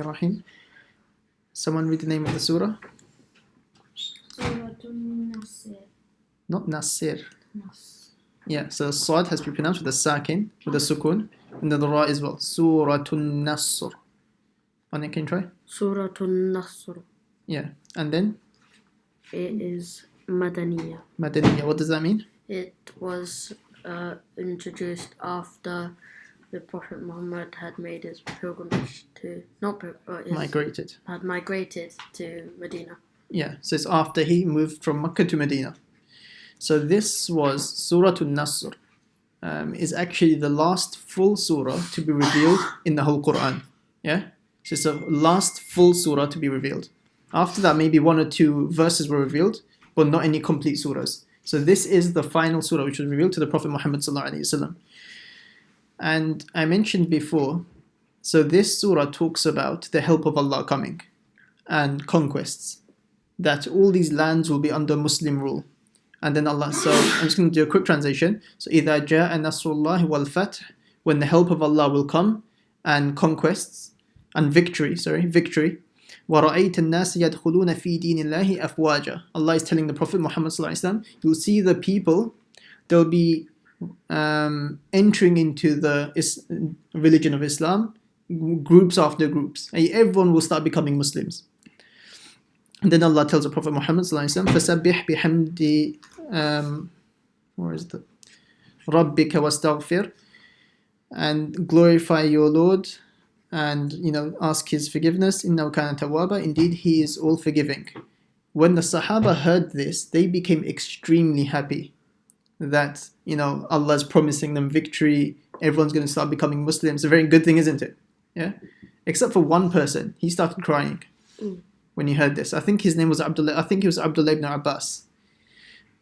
Rahim. Someone read the name of the surah? Nasr. Not Nasir. Nas. Yeah, so Sad has to be pronounced with a sakin, with a sukun, and then the ra as well. Suratun Nasr. Anya, can you try? Surah al-Nasr. Yeah, and then It is Madaniya. Madaniya. What does that mean? It was introduced after the Prophet Muhammad had made his pilgrimage to, Migrated. had migrated to Medina. Yeah, so it's after he moved from Mecca to Medina. So this was Suratul Nasr. Is actually the last full surah to be revealed in the whole Quran. Yeah? So it's the last full surah to be revealed. After that, maybe one or two verses were revealed, but not any complete surahs. So this is the final surah which was revealed to the Prophet Muhammad sallallahu alaihi wasallam. And I mentioned before, so this surah talks about the help of Allah coming and conquests, that all these lands will be under Muslim rule. And then Allah, so I'm just going to do a quick translation. So إِذَا جَاءَ نَصْرُ اللَّهِ وَالْفَتْحِ, when the help of Allah will come and conquests and victory. وَرَأَيْتَ النَّاسَ يَدْخُلُونَ فِي دِينِ اللَّهِ أَفْوَاجًا. Allah is telling the Prophet Muhammad sallallahu alaihi wasallam, you'll see the people, they'll be entering into the religion of Islam, groups after groups. Everyone will start becoming Muslims. And then Allah tells the Prophet Muhammad sallallahu alaihi wasallam, فَسَبِّحْ بِحَمْدِ where is the رَبِّكَ وَاسْتَغْفِرْ, and glorify your Lord and ask his forgiveness. إِنَّهُ كَانَ تَوَّابًا, indeed he is all forgiving. When the Sahaba heard this, they became extremely happy that Allah is promising them victory, everyone's going to start becoming Muslims. It's a very good thing, isn't it? Yeah, except for one person. He started crying when he heard this. I think his name was Abdullah. I think he was Abdullah ibn Abbas.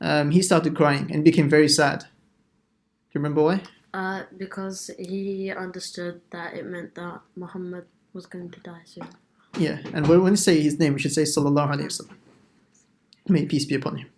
He started crying and became very sad. Do you remember why? Because he understood that it meant that Muhammad was going to die soon. Yeah, and when we say his name, we should say Sallallahu Alaihi Wasallam. May peace be upon him.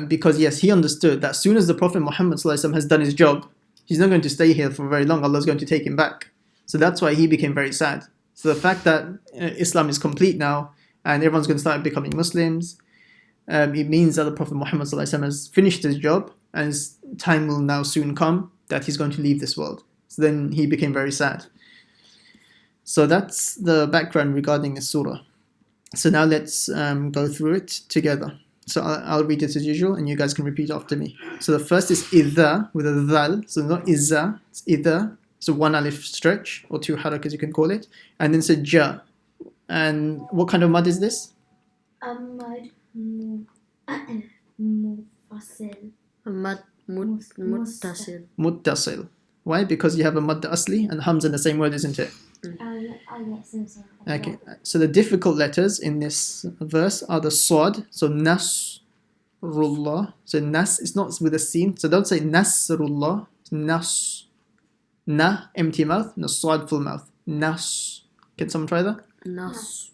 Because yes, he understood that as soon as the Prophet Muhammad sallallahu alaihi wasallam has done his job, he's not going to stay here for very long. Allah is going to take him back. So that's why he became very sad. So the fact that Islam is complete now and everyone's going to start becoming Muslims, it means that the Prophet Muhammad sallallahu alaihi wasallam has finished his job and his time will now soon come that he's going to leave this world. So then he became very sad. So that's the background regarding this surah. So now let's go through it together. So I'll read it as usual and you guys can repeat after me. So the first is idha with a dhal. So not izza, it's idha. So one alif stretch or two harakas you can call it. And then it's a ja. And what kind of mud is this? Mud mufasil. Mad muttasil. Muttasil. Why? Because you have a mad asli and hamza in the same word, isn't it? Yes. Okay, so the difficult letters in this verse are the sad, so nasrullah. So nas is not with a sin, so don't say nasrullah, it's nas. Na, empty mouth, no sad, full mouth. Nas. Can someone try that? Nas.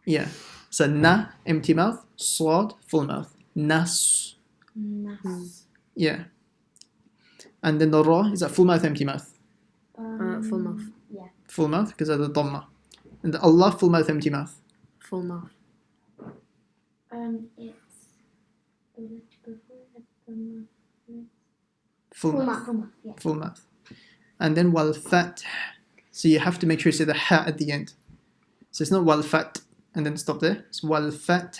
Yeah. So na, empty mouth, sad, full mouth. Nas. Yeah. And then the ra, is that full mouth, empty mouth? Full mouth. Yeah. Full mouth, because of the dhamma. And the Allah, full mouth, empty mouth. Full mouth. It's Full mouth. Full mouth. Yeah. Full mouth. And then wal fat. So you have to make sure you say the ha at the end. So it's not wal fat and then stop there. It's wal fat.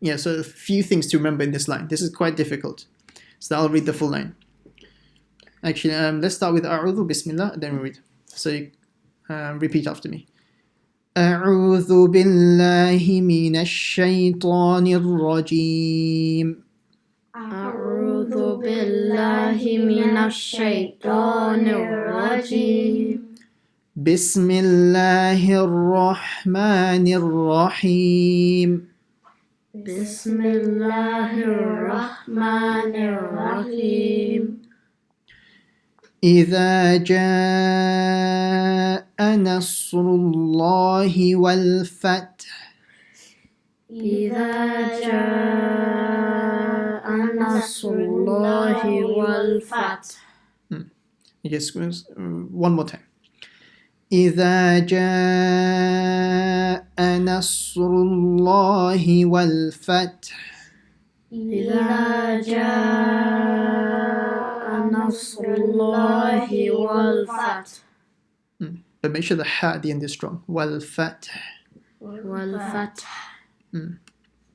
Yeah, so a few things to remember in this line. This is quite difficult. So I'll read the full line. Actually, let's start with A'udhu, Bismillah, and then we read. So you repeat after me. أعوذ بالله من الشيطان الرجيم. أعوذ بالله من الشيطان الرجيم. بسم الله الرحمن الرحيم. بسم الله الرحمن الرحيم. إذا جاء نصر الله والفتح. إذا جاء نصر الله والفتح. Yes, one more time. إذا جاء نصر الله والفتح. إذا جاء نصر الله والفتح. But make sure the ha at the end is strong. والفتح. والفتح.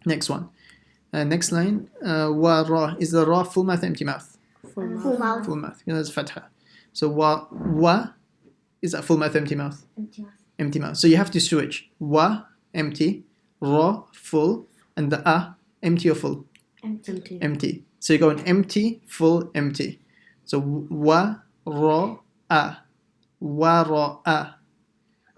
Next one. Next line. Wa is the ra full mouth, empty mouth? Full mouth. Full mouth. That's fatha. So wa is that full mouth, empty mouth? Empty mouth. Empty mouth. So you have to switch. Wa empty, ra full, and the empty or full? Empty. Empty. So you go in empty, full, empty. So wa ra a. Wa ra a.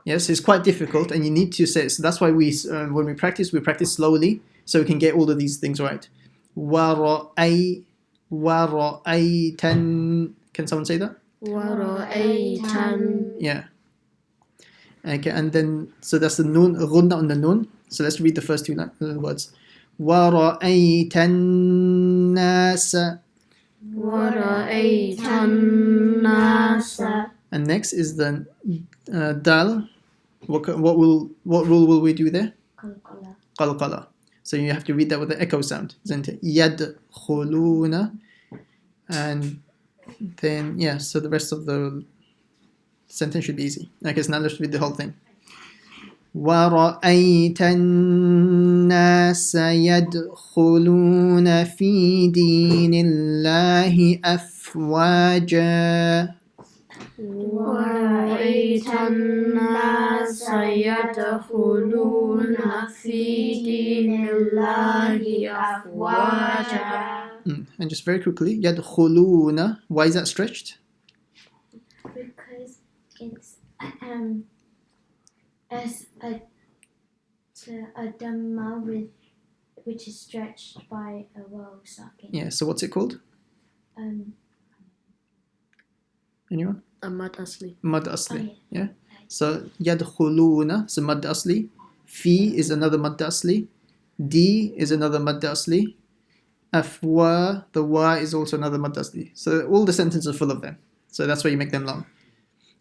Yes, it's quite difficult, and you need to say it. So that's why when we practice slowly, so we can get all of these things right. Wa ra ten. Can someone say that? ورأيتن. Yeah. Okay, and then so that's the noon, ghunna on the noon. So let's read the first two words. وَرَأَيْتَ النَّاسَ. ورأيت الناس. And next is the dal. What rule will we do there? Qalqala. Qalqala. So you have to read that with the echo sound, isn't it? يَدْخُلُونَ. And then, yeah, so the rest of the sentence should be easy. Okay, so now let's read the whole thing. وَرَأَيْتَ النَّاسَ يَدْخُلُونَ فِي دِينِ اللَّهِ أَفْوَاجًا. ورأيت الناس يدخلون في دين الله أفواجا. And just very quickly, يَدْخُلُونَ. Why is that stretched? Because it's as a dhamma which is stretched by a waw sakin. Yeah, so what's it called? Anyone? A mad asli. Mad asli. Oh, Yeah. So يدخلون is a mad asli. Fi is another mad asli. D is another mad asli. Afwa, the wa is also another mad asli. So all the sentences are full of them. So that's why you make them long.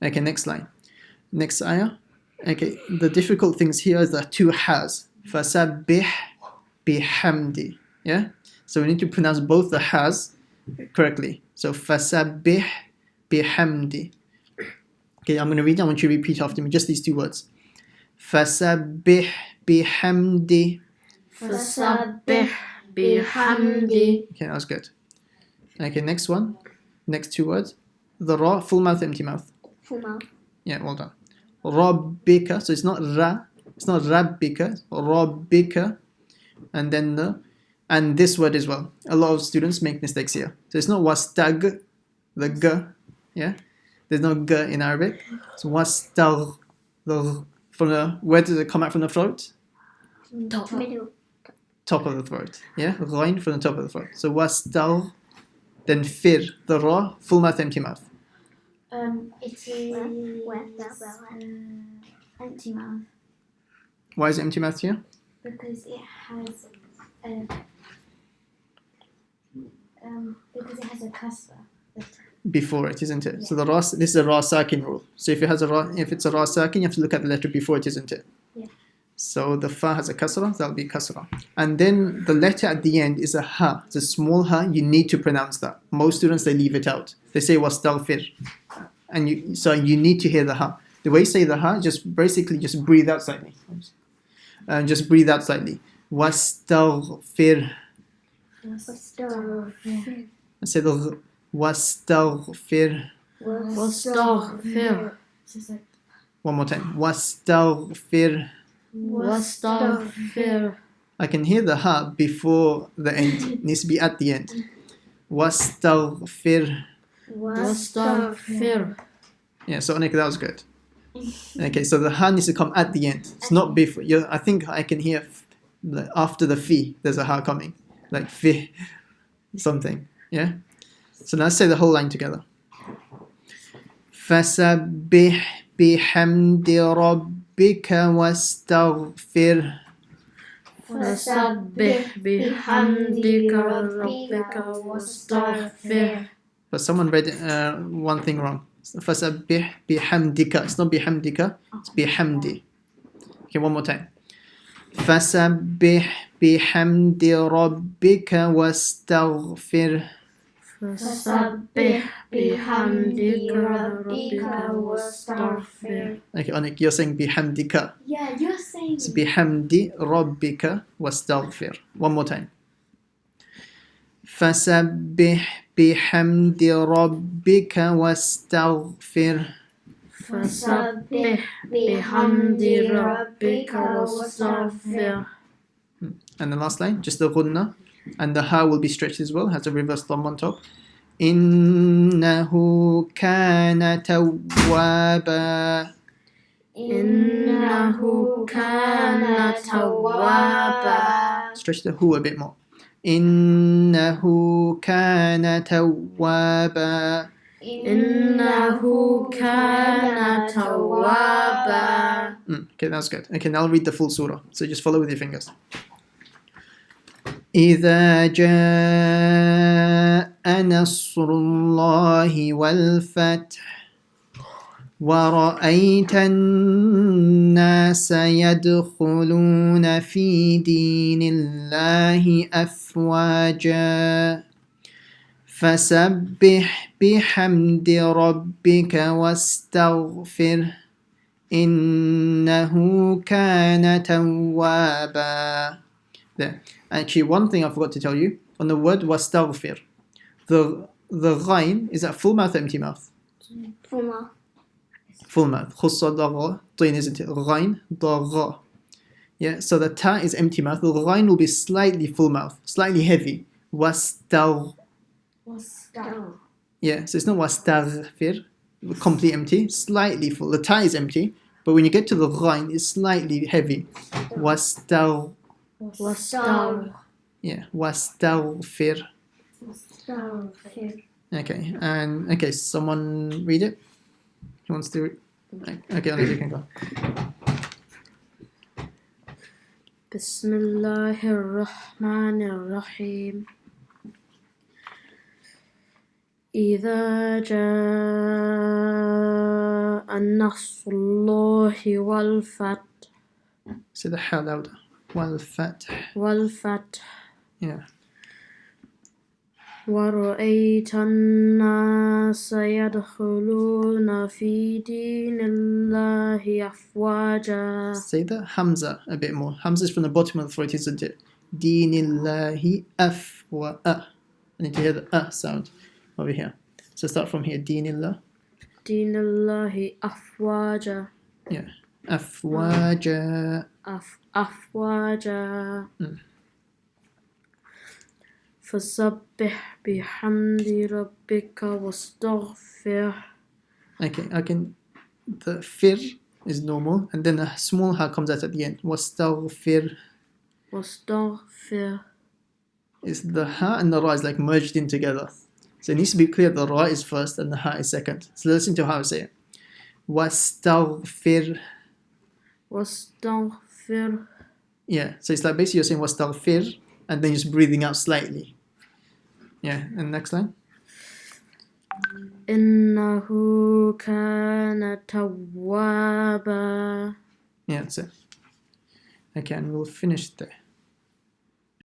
Okay, next line. Next ayah. Okay, the difficult things here is the two has. Fasabbih bihamdi. Yeah? So we need to pronounce both the has correctly. So fasabbih bihamdi. Okay, I'm going to read. I want you to repeat after me. Just these two words. Fasabbih bihamdi. فسبح بحمدي. Okay, that was good. Okay, next one. Next two words. The ra, full mouth, empty mouth. Full mouth. Yeah, well done. Rabbika. So it's not ra. It's not rabbika. Rabbika. And then and this word as well. A lot of students make mistakes here. So it's not wastag, the g. Yeah. There's no g in Arabic. So wastag. Where does it come out from the throat? Middle. Top of the throat. Yeah. Ghain from the top of the throat. So wastag. Then fir. The ra, full mouth, empty mouth. It is empty mouth Why is it empty mouth here? because it has a kasra. Before it, isn't it? So the ra, this is a ra sakin rule. So if it's a ra sakin, you have to look at the letter before it, isn't it? Yeah. So the fa has a kasra, that'll be kasra. And then the letter at the end is a ha. It's a small ha. You need to pronounce that. Most students, they leave it out. They say wastaghfir. And you need to hear the ha. The way you say the ha, just breathe out slightly. And just breathe out slightly. Wastaghfir. I say the wastaghfir. واستغفر. One more time. Wastaghfir. واستغفر. I can hear the ha before the end. It needs to be at the end. Wastaghfir. واستغفر. Yeah, so Anika, that was good. Okay, so the ha needs to come at the end. It's not before. I think I can hear after the fi, there's a ha coming. Like fi, something. Yeah? So now let's say the whole line together. فَسَبِّحْ بِحَمْدِ رَبِّكَ وَاسْتَغْفِرْ. فسبح بحمدك ربك واستغفر. But someone read one thing wrong. فَسَبِّحْ بِحَمْدِكَ. It's not بِحَمْدِكَ, it's بِحَمْدِ. Okay, one more time. فَسَبِّحْ بِحَمْدِ رَبِّكَ وَاسْتَغْفِرْهُ. فسبح بحمد ربك واستغفر. Okay, Anik, you're saying بِحَمْدِكَ. Yeah, you're saying. It's بِحَمْدِ رَبِّكَ وَاسْتَغْفِرْ. One more time. فَسَبِّحْ بِحَمْدِ رَبِّكَ وَاسْتَغْفِرْهُ. فسبح بحمد ربك واستغفر. And the last line, just the ghunna, and the ha will be stretched as well, has a reverse dhamma on top. إِنَّهُ كَانَ تَوَّابًا. إنه كان توابا. Stretch the hu a bit more. إِنَّهُ كَانَ تَوَّابًا. إنه كان توابا. Okay, that's good. Okay, now I'll read the full surah. So just follow with your fingers. إِذَا جَاءَ نَصْرُ اللَّهِ وَالْفَتْحُ وَرَأَيْتَ النَّاسَ يَدْخُلُونَ فِي دِينِ اللَّهِ أَفْوَاجًا فَسَبِّحْ بِحَمْدِ رَبِّكَ وَاسْتَغْفِرْهُ إِنَّهُ كَانَ تَوَّابًا. There. Actually, one thing I forgot to tell you, on the word wastaghfir, the ghain, is that full mouth or empty mouth? Full mouth. Full mouth. Khussa dagha, tain, isn't it? Ghain, dagha. Yeah, so the ta is empty mouth. The ghain will be slightly full mouth, slightly heavy. Wastagh. Yeah, so it's not wastaghfir, completely empty, slightly full. The ta is empty, but when you get to the ghain, it's slightly heavy. Wastagh. Yeah, wastaghfir. Okay, and okay, someone read it. Who wants to? Okay, Anas, you can go. Bismillahir Rahmanir Rahim. إذا جاء نصر الله والفتح. Say the ha louder. والفتح. Yeah. ورأيت الناس يدخلون في دين الله أفواجا. Say the hamza a bit more. Hamza is from the bottom of the throat, isn't it? Dinillahi afwa. I need to hear the sound over here. So start from here. Dinillah. دين الله أفواجا. Yeah. Afwaja. أفواجا. فسبح بحمد ربك واستغفر. Okay, I can. The fir is normal, and then a small ha comes out at the end. Wastaghfir واستغفر. is the ha and the ra is like merged in together. So it needs to be clear the ra is first and the ha is second. So listen to how I say it. Wastaghfir. واستغفر. Yeah, so it's like basically you're saying wastaghfir and then just breathing out slightly. Yeah, and next line. إنه كان توابا. Yeah, that's it. Okay, and we'll finish there.